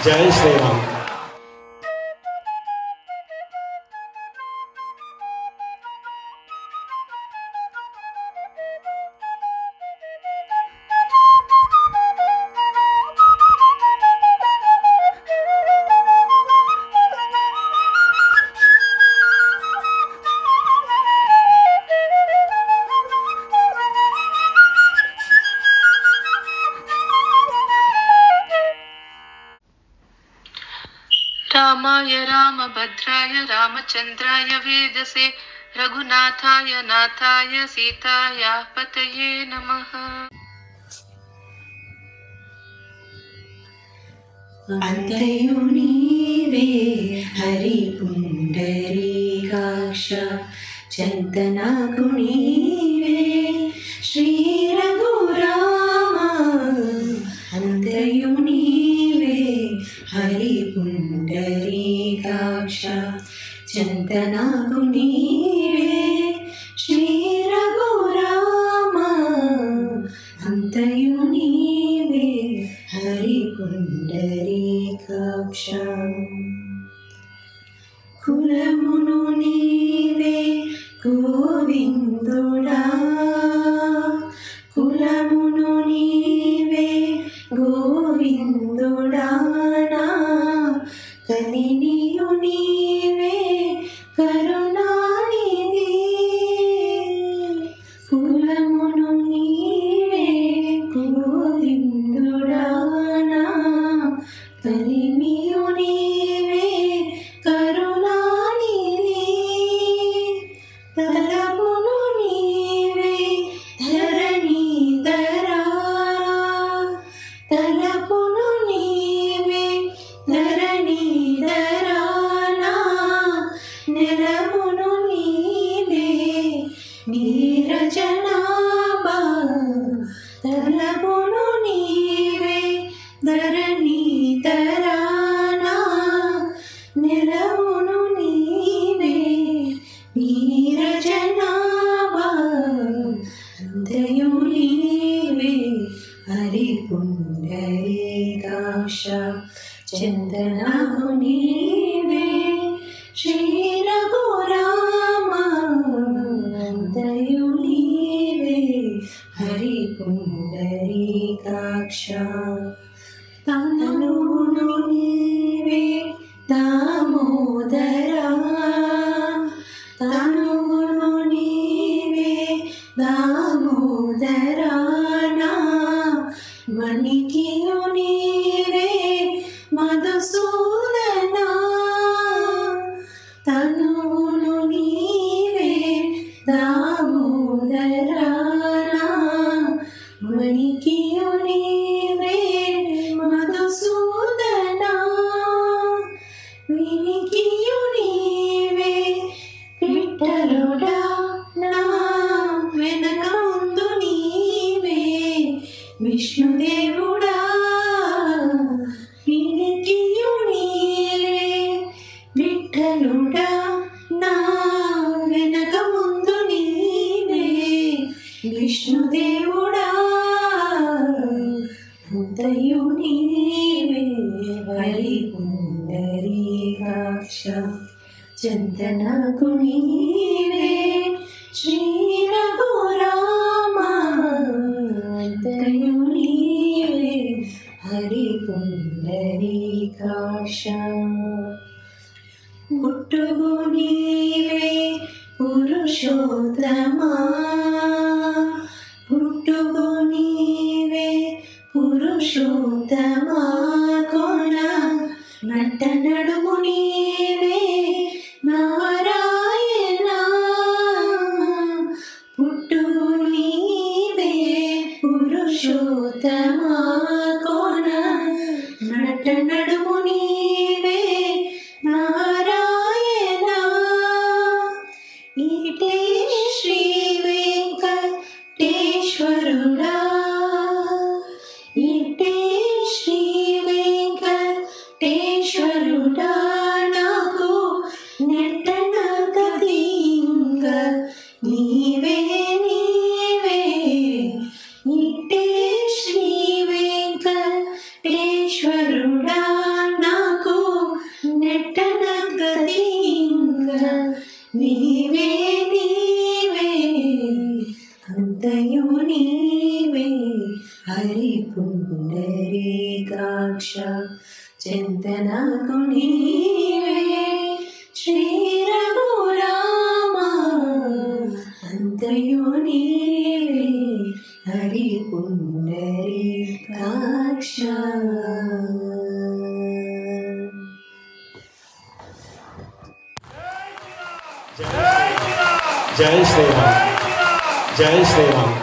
జై శ్రీరామ్. रामाय रामभद्राय रामचन्द्राय वेदसे रघुनाथाय नाथाय सीताया पतये नमः। अंतयु नीवे हरि पुंडरीकाक्ष चंदनाकु नीवे श्री रघुराम। अंतयु नीवे हरि पुंडरीकाक्ष चंदनाकु नीवे श्री रघुराम। अंतयु नीवे हरि पुंडरीकाक्ष। कुलमुनु नीवे गोविंदुडा कुलमुनु नीवे गोविंदुडा ना कनिनियु नीवे करुणानिधि। कुलमुनु नीवे गोविंदुडा ना कनिनियु नीवे करुणानिधि। तलपुनु नीवे धरणीधरा तलपुनु नीवे धरणीधरा ना निलमुनु नीवे नीरजनाभा। तलपुनु नीवे धरणीधरा ना निलमुनु नीवे नीरजनाभा। अंतयु नीवे हरि पुंडरीकाक्ष चंदनाकु नीवे श्री रघुराम। अंतयु नीवे हरि पुंडरीकाक्ष। तनुनु नीवे दामोदरा तनुनु नीवे दामोदरा ना मणिकियु नीवे मधुसूदना। तनुनु नीवे दामोदरा ना मणिकियु नीवे मधुसूदना। विनिकियु नीवे विठ्ठलुडा ना వెనక ముందు నీవే విష్ణుదేవుడా। వినికియు నీవే విఠ్ఠలుడా నా వెనక ముందు నీవే విష్ణుదేవుడా। అంతయు నీవే హరి పుండరీకాక్ష చందనాకు నీవే శ్రీ రఘురామ। అంతయు నీవే హరి పుండరీకాక్ష। పుట్టుగు నీవే పురుషోత్తమా పుట్టుగు నీవే పురుషోత్తమా। కోణ నట్ట నడుము నీవే నారాయణ। పుట్టుగు నీవే పురుషోత్తమా। కోణ నట్ట నడుము నీవే నారాయణ। ఇటే శ్రీ వెంకటేశ్వరుడా ఇటే శ్రీ వెంకటేశ్వరుడా నాకు నెట్టన గతింగ నీవే నీవే। ఇటే శ్రీ వెంకటేశ్వరుడా అంతయు నీవే హరి పుండరీకాక్ష చింతనకు నీవే శ్రీ రఘురామ అంతయు నీవే హరి పుండరీకాక్ష. జై శ్రీరామ్, జై శ్రీరామ్.